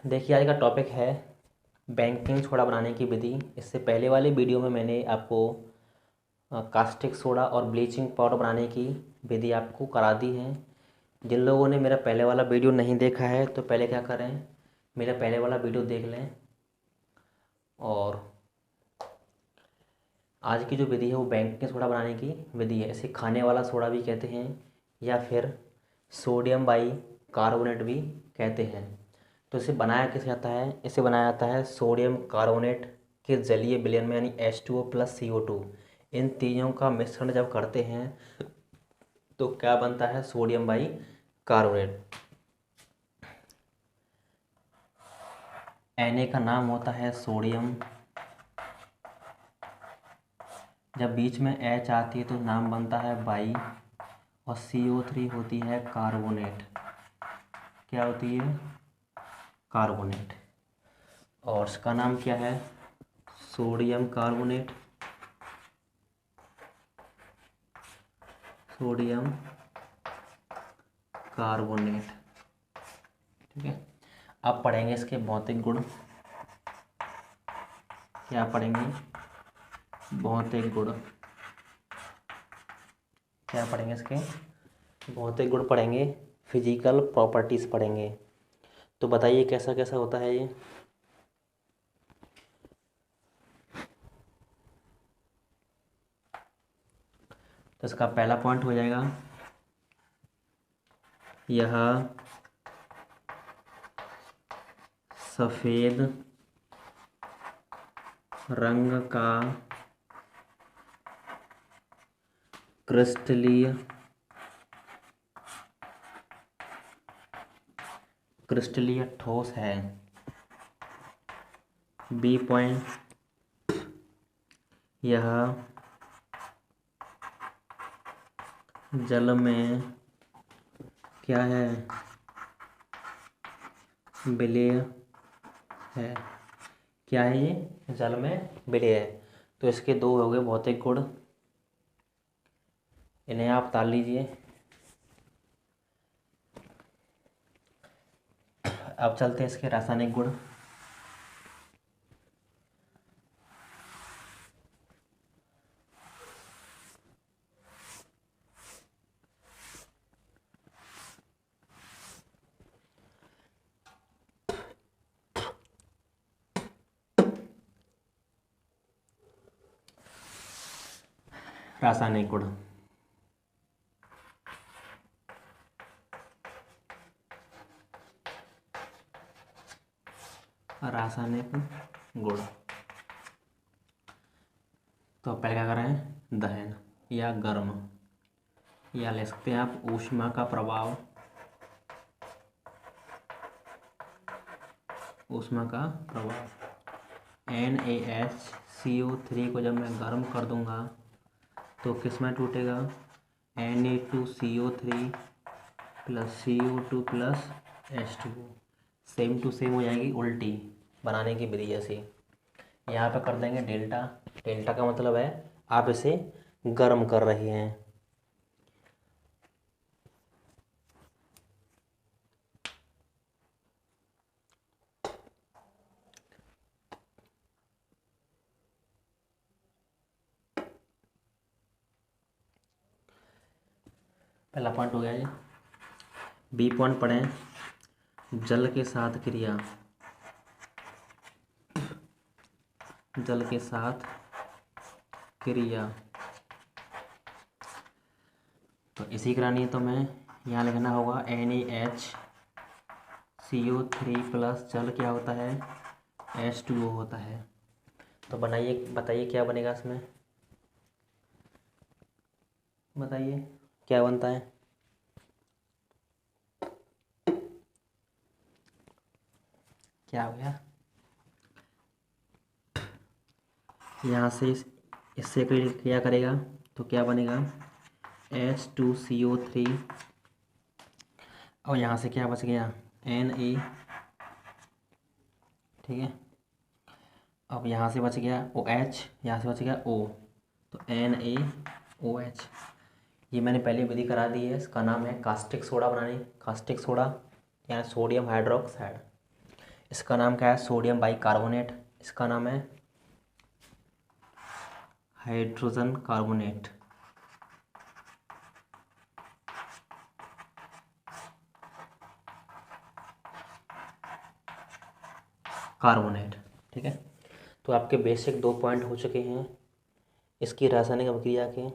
देखिए, आज का टॉपिक है बेकिंग सोडा बनाने की विधि। इससे पहले वाले वीडियो में मैंने आपको कास्टिक सोडा और ब्लीचिंग पाउडर बनाने की विधि आपको करा दी है। जिन लोगों ने मेरा पहले वाला वीडियो नहीं देखा है तो पहले क्या करें, मेरा पहले वाला वीडियो देख लें। और आज की जो विधि है वो बेकिंग सोडा बनाने की विधि है। इसे खाने वाला सोडा भी कहते हैं या फिर सोडियम बाई कार्बोनेट भी कहते हैं। तो इसे बनाया कैसे जाता है? इसे बनाया जाता है सोडियम कार्बोनेट के जलीय विलयन में, यानी H2O प्लस CO2। इन तीनों का मिश्रण जब करते हैं तो क्या बनता है? Sodium by carbonate. Na का नाम होता है सोडियम। जब बीच में H आती है तो नाम बनता है बाई, और CO3 होती है कार्बोनेट। क्या होती है? कार्बोनेट। और इसका नाम क्या है? Sodium carbonate. Sodium carbonate. ठीक है। अब पढ़ेंगे इसके भौतिक गुण। क्या पढ़ेंगे? भौतिक गुण। क्या पढ़ेंगे? इसके भौतिक गुण पढ़ेंगे, फिजिकल प्रॉपर्टीज पढ़ेंगे। तो बताइए कैसा कैसा होता है ये। तो इसका पहला पॉइंट हो जाएगा, यह सफ़ेद रंग का क्रिस्टलीय ठोस है। बी पॉइंट, यह जल में क्या है? विलेय है। क्या है ये? जल में विलेय है। तो इसके दो हो गए भौतिक गुण, इन्हें आप ताल लीजिए। अब चलते हैं इसके रासायनिक गुण। रासायनिक गुण। रासायनिक गुण। तो पहले क्या करें? दहन या गर्म, या ले सकते हैं आप ऊष्मा का प्रभाव। ऊष्मा का प्रभाव। NaHCO3 को जब मैं गर्म कर दूंगा तो किस में टूटेगा? Na2CO3 plus CO2 plus H2O। Same to same हो जाएगी, उल्टी बनाने की विधि जैसी। यहाँ पे कर देंगे डेल्टा। डेल्टा का मतलब है आप इसे गर्म कर रहे हैं। पहला पॉइंट हो गया जी। बी पॉइंट पढ़ें, जल के साथ क्रिया। जल के साथ क्रिया तो इसी करानी है, तो मैं यहाँ लिखना होगा NaHCO3 प्लस जल क्या होता है? H2O होता है। तो बताइए क्या बनेगा इसमें? बताइए क्या बनता है? क्या हो गया? यहाँ से इससे क्या करेगा तो क्या बनेगा? H2CO3। और यहाँ से क्या बच गया? Na। ठीक है। अब यहाँ से बच गया OH, यहाँ से बच गया O, तो NaOH। ये मैंने पहले विधि करा दी है। इसका नाम है कास्टिक सोडा बनाने। कास्टिक सोडा यानी सोडियम हाइड्रोक्साइड। इसका नाम क्या है? Sodium bicarbonate. इसका नाम है हाइड्रोजन कार्बोनेट। कार्बोनेट। ठीक है, तो आपके बेसिक 2 पॉइंट हो चुके हैं इसकी रासायनिक अभिक्रिया के।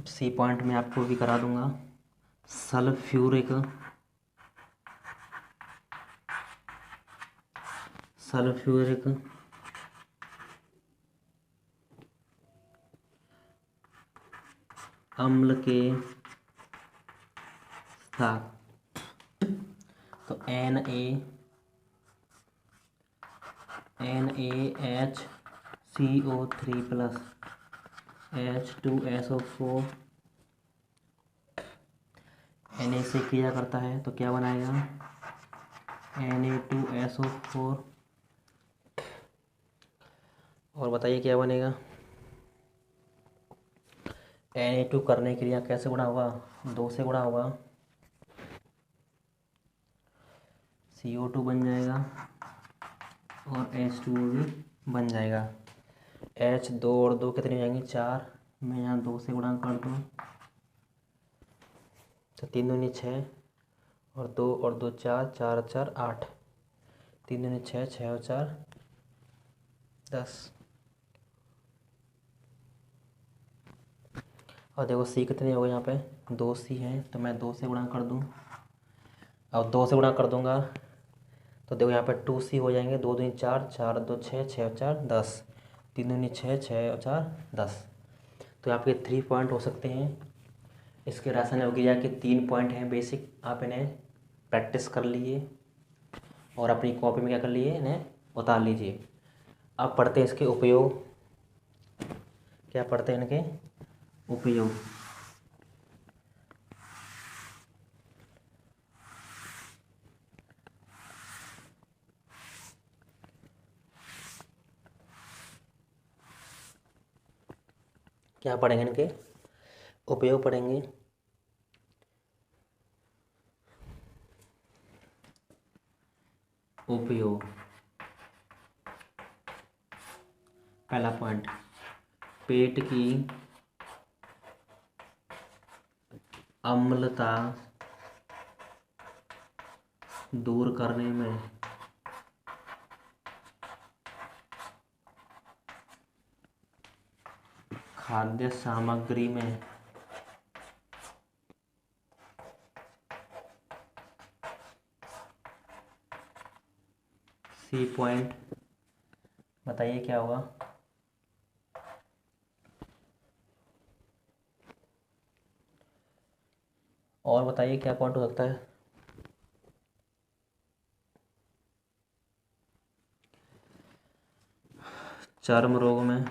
सी पॉइंट में आपको भी करा दूंगा। सल्फ्यूरिक अम्ल के साथ, तो NaHCO3 प्लस H2SO4 Na से क्रिया करता है तो क्या बनाएगा? Na2SO4। और बताइए क्या बनेगा? Na2 करने के लिए कैसे गुणा होगा? 2 से गुणा होगा, CO2 बन जाएगा और H2O भी बन जाएगा। H 2 और 2 कितनी हो जाएंगी? 4। मैं यहाँ 2 से गुणा कर दूँ तो 3 दूनी 6 और 2 और 2 4, 4 और 4 8, 3 दूनी 6, 6 और 4 10। और देखो सी कितनी हो गई? यहाँ पे 2 सी है तो मैं 2 से गुणा कर दूँ। अब 2 से गुणा कर दूंगा तो देखो यहाँ पे 2 सी हो जाएंगे। 2 दूनी 4, 4 2 6, 6 और 4 10, 3 दूनी 6, 6 और 4 10। तो आपके 3 पॉइंट हो सकते हैं। इसके रासायनिक अभिक्रिया के 3 पॉइंट हैं बेसिक, आप इन्हें प्रैक्टिस कर लीजिए और अपनी कॉपी में क्या कर लीजिए, इन्हें उतार लीजिए। अब पढ़ते हैं इसके उपयोग। क्या पढ़ते हैं? इनके उपयोग। क्या पढ़ेंगे? इनके उपयोग पढ़ेंगे। उपयोग, पहला पॉइंट, पेट की अम्लता दूर करने में खाद्य सामग्री में सी पॉइंट। बताइए क्या होगा? और बताइए क्या पॉइंट हो सकता है? चर्म रोग में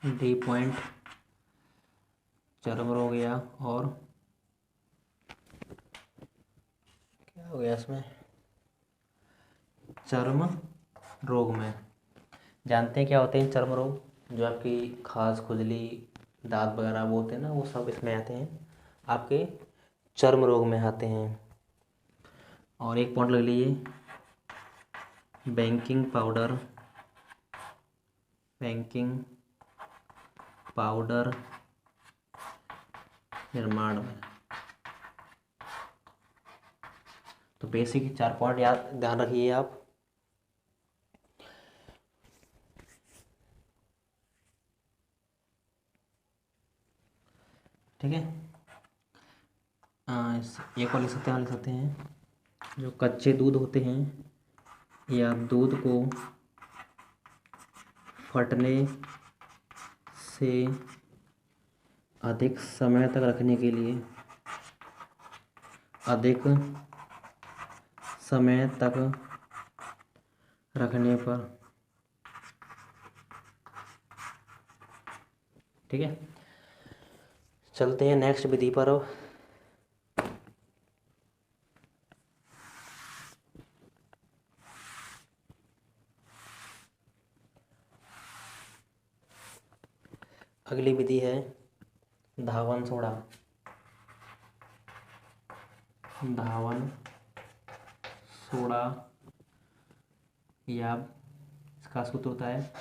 डी पॉइंट, चर्म रोग या और क्या हो गया इसमें? चर्म रोग में। जानते हैं क्या होते हैं चर्म रोग? जो आपकी खाज, खुजली, दांत वगैरह वो होते हैं ना, वो सब इसमें आते हैं, आपके चर्म रोग में आते हैं। और एक पॉइंट लग लीजिए, बेकिंग पाउडर निर्माण में। तो बेसिक 4 पॉइंट याद ध्यान रखिए आप। ठीक है, एक और लिख सकते हैं जो कच्चे दूध होते हैं या दूध को फटने से अधिक समय तक रखने के लिए, अधिक समय तक रखने पर, ठीक है। चलते हैं नेक्स्ट विधि पर। अब अगली विधि है धावन सोडा, धावन सोडा, या इसका सूत्र होता है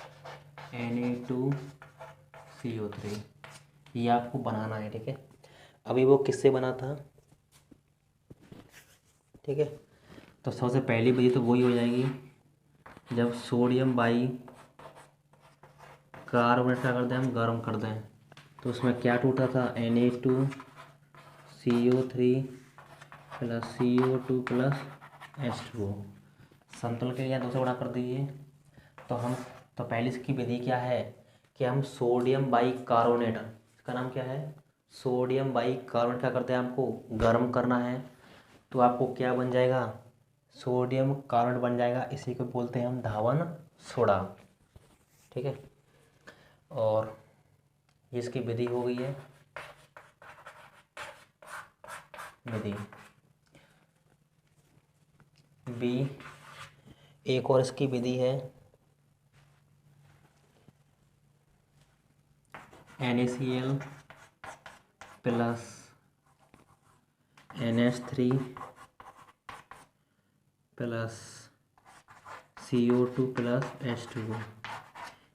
Na2CO3। ये आपको बनाना है, ठीक है। अभी वो किससे बना था, ठीक है। तो सबसे पहली विधि तो वही हो जाएगी, जब सोडियम बाई कार्बोनेट क्या कर दें हम, गर्म कर दें। तो उसमें क्या टूटा था, Na2CO3 plus CO2 plus H2O। संतुलन के लिए 2 से गुणा कर दीजिए। तो पहले इसकी विधि क्या है कि हम सोडियम बाई कार्बोनेट, इसका नाम क्या है, सोडियम बाई कार्बोनेट क्या करते हैं, आपको गर्म करना है। तो आपको क्या बन जाएगा, सोडियम कार्बोनेट बन जाएगा। इसी को बोलते हैं हम धावन सोडा, ठीक है। और इसकी विधि हो गई है, विधि बी। एक और इसकी विधि है NaCl plus NH3 plus CO2 plus H2O।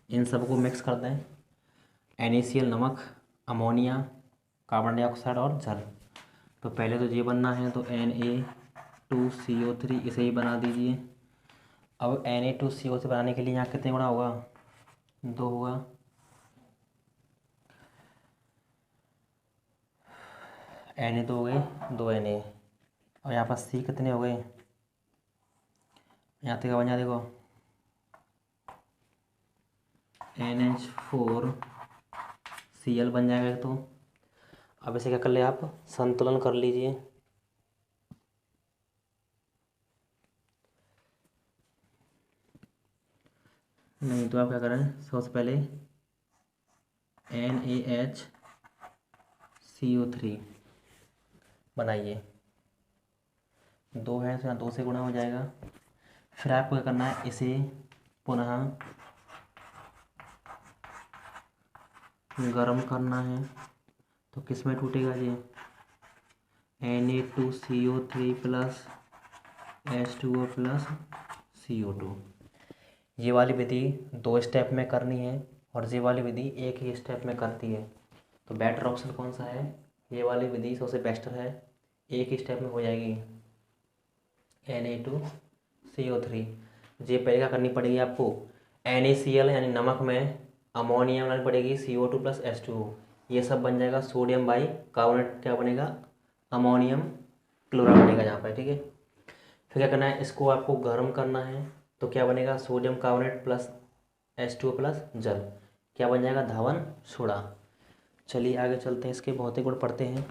इन सबको मिक्स कर दें। NaCl नमक, अमोनिया, कार्बन डाइऑक्साइड और जल। तो पहले तो ये बनना है, तो Na2CO3 इसे ही बना दीजिए। अब Na2CO3 बनाने के लिए यहाँ कितने गुणा होगा, 2 होगा। Na तो हो गए 2 Na, और यहाँ पर C कितने हो गए, यहाँ तक बन जा, देखो NH4Cl बन जाएगा। तो अब इसे क्या कर ले, आप संतुलन कर लीजिए। नहीं तो आप क्या करें, सबसे पहले NaHCO3 बनाइए। 2 है तो यहाँ 2 से गुणा हो जाएगा। फिर आपको क्या करना है, इसे पुनः गरम करना है। तो किस में टूटेगा ये, Na2CO3 plus H2O plus CO2। ये वाली विधि 2 स्टेप में करनी है और ये वाली विधि एक ही स्टेप में करती है। तो बेटर ऑप्शन कौन सा है, ये वाली विधि सबसे बेस्ट है, एक ही स्टेप में हो जाएगी। Na2CO3 ये पहले क्या करनी पड़ेगी आपको, NaCl यानी नमक में अमोनिया बनानी पड़ेगी, CO2 प्लस H2O। ये सब बन जाएगा सोडियम बाई कार्बोनेट, क्या बनेगा, अमोनियम क्लोराइड बनेगा यहाँ पर, ठीक है। फिर क्या करना है, इसको आपको गर्म करना है। तो क्या बनेगा, sodium carbonate plus H2O plus जल, क्या बन जाएगा, धावन सोडा। चलिए आगे चलते हैं, इसके भौतिक गुण पढ़ते हैं।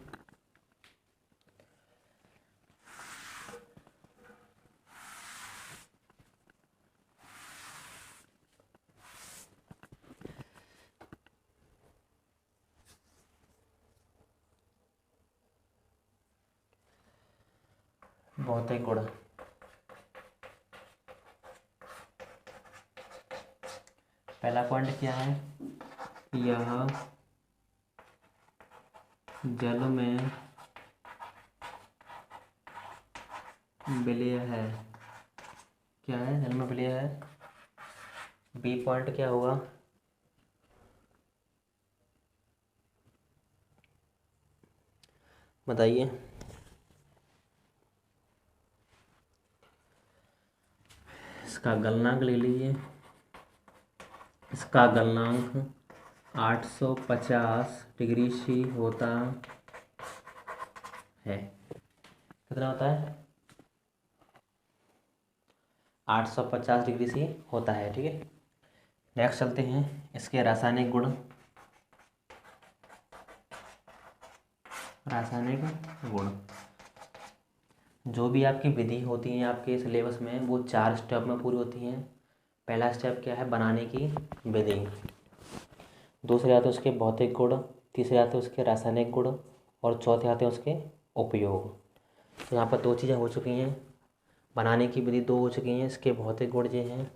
भौतिक गुण, पहला पॉइंट क्या है, यह जल में विलय है, क्या है, जल में विलय है। बी पॉइंट क्या होगा, बताइए। इसका गलनांक ले लीजिए, इसका गलनांक 850 डिग्री सी होता है। कितना होता है, 850 डिग्री सी होता है, ठीक है। नेक्स्ट चलते हैं, इसके रासायनिक गुण, रासायनिक गुण। जो भी आपकी विधि होती है आपके सिलेबस में, वो 4 स्टेप में पूरी होती हैं। पहला स्टेप क्या है, बनाने की विधि। दूसरे आते हैं उसके भौतिक गुण, तीसरे आते हैं उसके रासायनिक गुण, और चौथे आते हैं उसके उपयोग। तो यहाँ पर 2 चीज़ें हो चुकी हैं, बनाने की विधि 2 हो चुकी हैं, इसके भौतिक गुण ये हैं।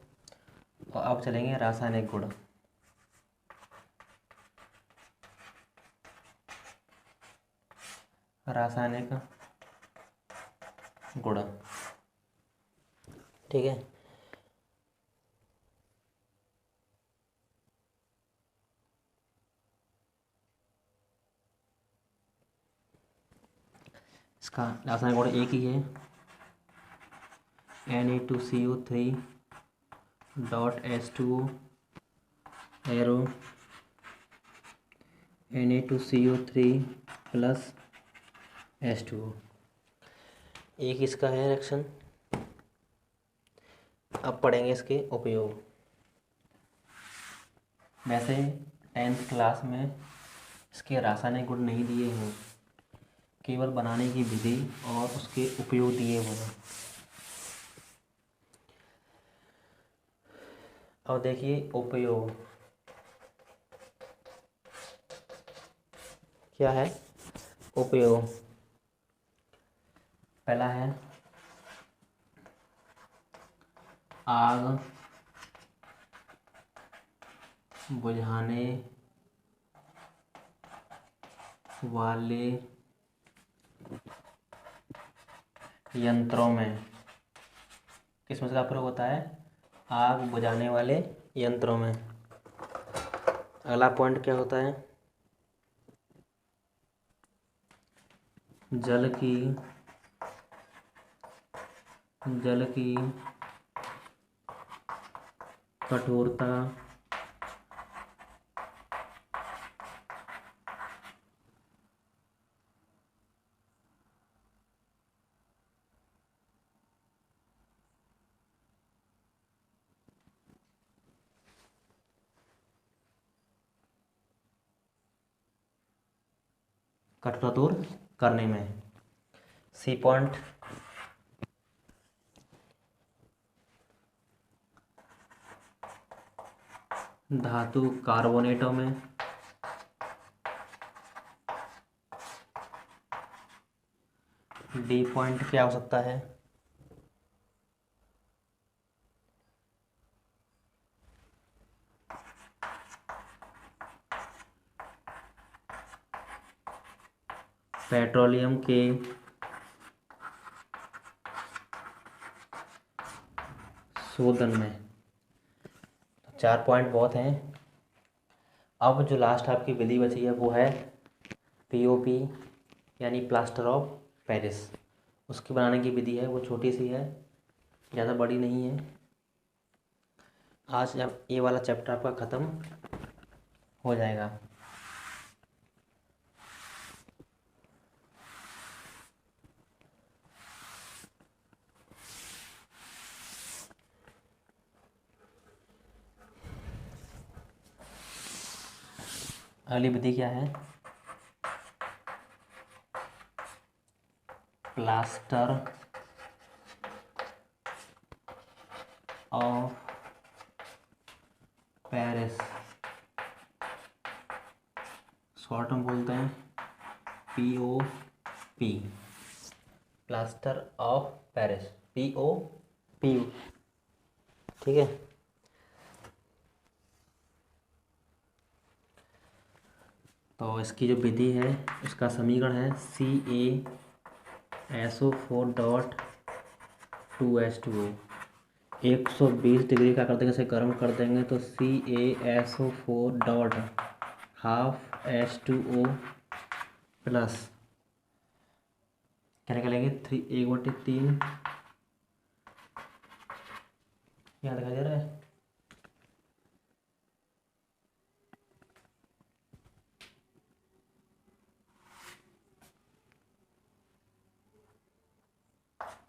और अब चलेंगे रासायनिक गुण। रासायनिक गुण। ठीक है। इसका रासायनिक गुण एक ही है, Na2CO3 dot H2O arrow Na2CO3 plus H2O, एक इसका है रिएक्शन। अब पढ़ेंगे इसके उपयोग। वैसे 10th क्लास में इसके रासायनिक गुण नहीं दिए हैं, केवल बनाने की विधि और उसके उपयोग दिए हुए हैं। और देखिए उपयोग क्या है। उपयोग पहला है आग बुझाने वाले यंत्रों में। किस में का प्रयोग होता है? आग बुझाने वाले यंत्रों में। अगला पॉइंट क्या होता है? जल की कठोरता कठोरता दूर करने में। सी पॉइंट धातु कार्बोनेटों में डी पॉइंट क्या हो सकता है? पेट्रोलियम के शोधन में। 4 पॉइंट बहुत हैं। अब जो लास्ट आपकी विधि बची है वो है पीओपी यानी प्लास्टर ऑफ पेरिस। उसकी बनाने की विधि है, वो छोटी सी है, ज़्यादा बड़ी नहीं है। आज जब ये वाला चैप्टर आपका ख़त्म हो जाएगा। अगली विधि क्या है? प्लास्टर ऑफ पेरिस, शॉर्ट में बोलते हैं POP, plaster of Paris, POP। ठीक है। तो इसकी जो विधि है उसका समीकरण है CaSO4 डॉट 2H2O। 120 डिग्री का कर देंगे, इसे गर्म कर देंगे तो CaSO4 dot half H2O plus क्या निकालेंगे? 1/3 यहाँ दिखाई दे रहा है,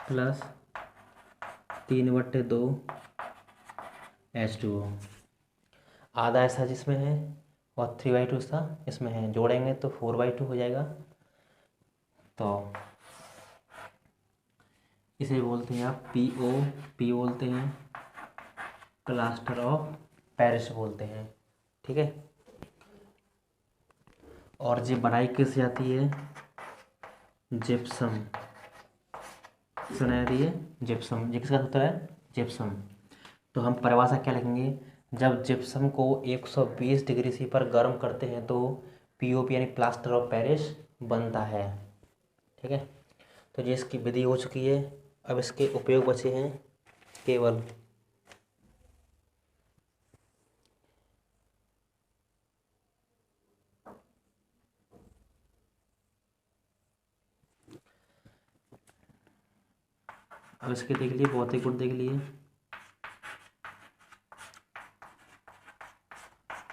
प्लस 3/2 H2O। आधा ऐसा जिसमें है और 3/2 सा इसमें है, जोड़ेंगे तो 4/2 हो जाएगा। तो इसे बोलते हैं आप POP बोलते हैं, प्लास्टर ऑफ पेरिस बोलते हैं। ठीक है। और ये बनाई किस जाती है? जिप्सम सुनाई है। जिप्सम, ये किसका होता है? जिप्सम। तो हम परिभाषा क्या लिखेंगे? जब जिप्सम को 120 डिग्री सी पर गर्म करते हैं तो POP यानी प्लास्टर ऑफ पेरिस बनता है। ठीक है। तो ये इसकी विधि हो चुकी है। अब इसके उपयोग बचे हैं केवल। अब इसके देख लिए, भौतिक गुण देख लिए।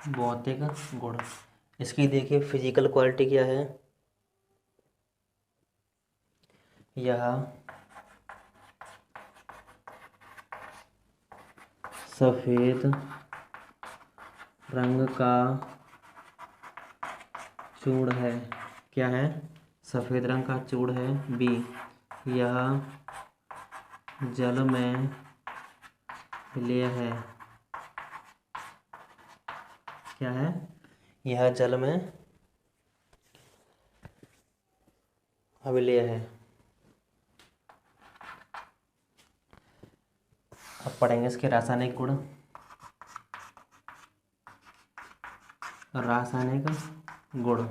भौतिक गुण, इसकी देखिए फिजिकल क्वालिटी क्या है। यह सफ़ेद रंग का चूर्ण है। क्या है? सफ़ेद रंग का चूर्ण है। बी, यह जल में विलेय है। क्या है? यह जल में अविलेय है। अब पढ़ेंगे इसके रासायनिक गुण। रासायनिक गुण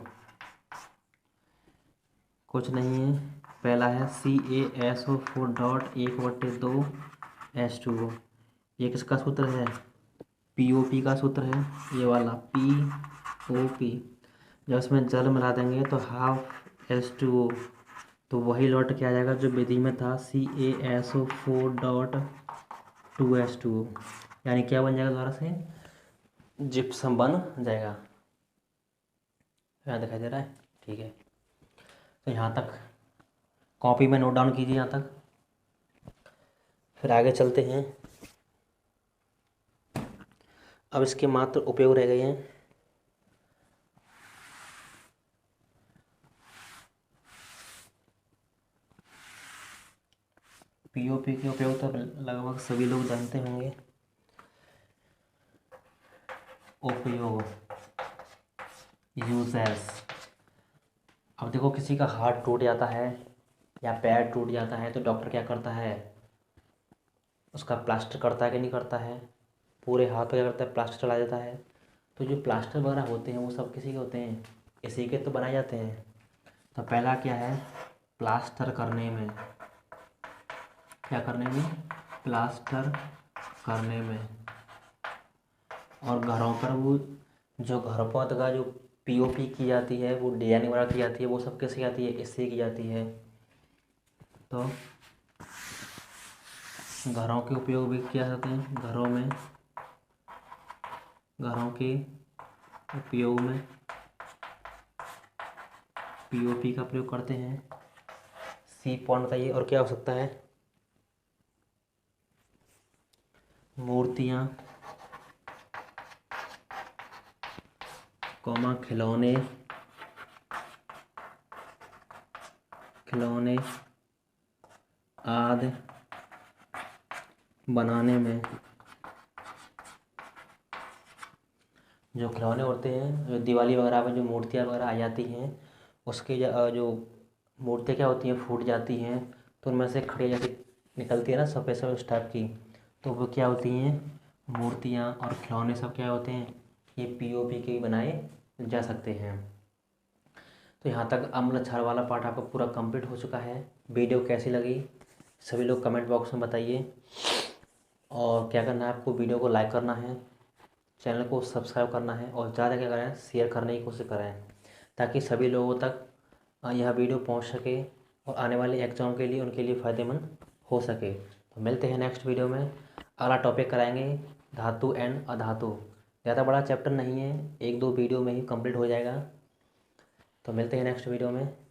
कुछ नहीं है। पहला है CaSO4.1/2H2O। ये किसका सूत्र है? POP का सूत्र है, ये वाला POP। जब इसमें जल मिला देंगे तो हाफ H2O, तो वही लौट के आ जाएगा जो विधि में था, CaSO4.2H2O। यानी क्या बन जाएगा दोबारा से? जिप्सम बन जाएगा। यहाँ दिखाई दे रहा है? ठीक है। तो यहाँ तक कॉपी में नोट डाउन कीजिए यहाँ तक। फिर आगे चलते हैं। अब इसके मात्र उपयोग रह गए हैं। POP के उपयोग तो लगभग सभी लोग जानते होंगे। उपयोग, यूजेस। अब देखो किसी का हाथ टूट जाता है या पैर टूट जाता है तो डॉक्टर क्या करता है? उसका प्लास्टर करता है कि नहीं करता है? पूरे हाथ पे क्या करता है? प्लास्टर चला देता है। तो जो प्लास्टर वगैरह होते हैं वो सब किसी के होते हैं? इसी के तो बनाए जाते हैं। तो पहला क्या है? प्लास्टर करने में। क्या करने में? प्लास्टर करने में। और घरों पर वो जो घर पर का जो POP की जाती है, वो डिजाइनिंग वगैरह की जाती है, वो सब किससे आती है? इससे की जाती है। तो घरों के उपयोग भी क्या होते हैं? घरों के उपयोग में POP का प्रयोग करते हैं। सी पॉइंट बताइए। और क्या हो सकता है? मूर्तियाँ, खिलौने आदि बनाने में। जो खिलौने होते हैं, जो दिवाली वगैरह में जो मूर्तियाँ वगैरह आ जाती हैं, उसके जो मूर्तियाँ क्या होती हैं? फूट जाती हैं, तो उनमें से खड़ी जैसे निकलती है ना, सफ़ेद सफ़ेद उस टाइप की, तो वो क्या होती हैं? मूर्तियाँ और खिलौने सब क्या होते हैं? ये POP के ही बनाए जा सकते हैं। तो यहाँ तक अम्ल क्षार वाला पार्ट आपका पूरा कंप्लीट हो चुका है। वीडियो कैसी लगी सभी लोग कमेंट बॉक्स में बताइए। और क्या करना है आपको? वीडियो को लाइक करना है, चैनल को सब्सक्राइब करना है, और ज़्यादा क्या करें? शेयर करने की कोशिश करें, ताकि सभी लोगों तक यह वीडियो पहुंच सके और आने वाले एग्ज़ाम के लिए उनके लिए फ़ायदेमंद हो सके। तो मिलते हैं नेक्स्ट वीडियो में। अगला टॉपिक कराएंगे धातु एंड अधातु। ज़्यादा बड़ा चैप्टर नहीं है, 1-2 वीडियो में ही कंप्लीट हो जाएगा। तो मिलते हैं नेक्स्ट वीडियो में।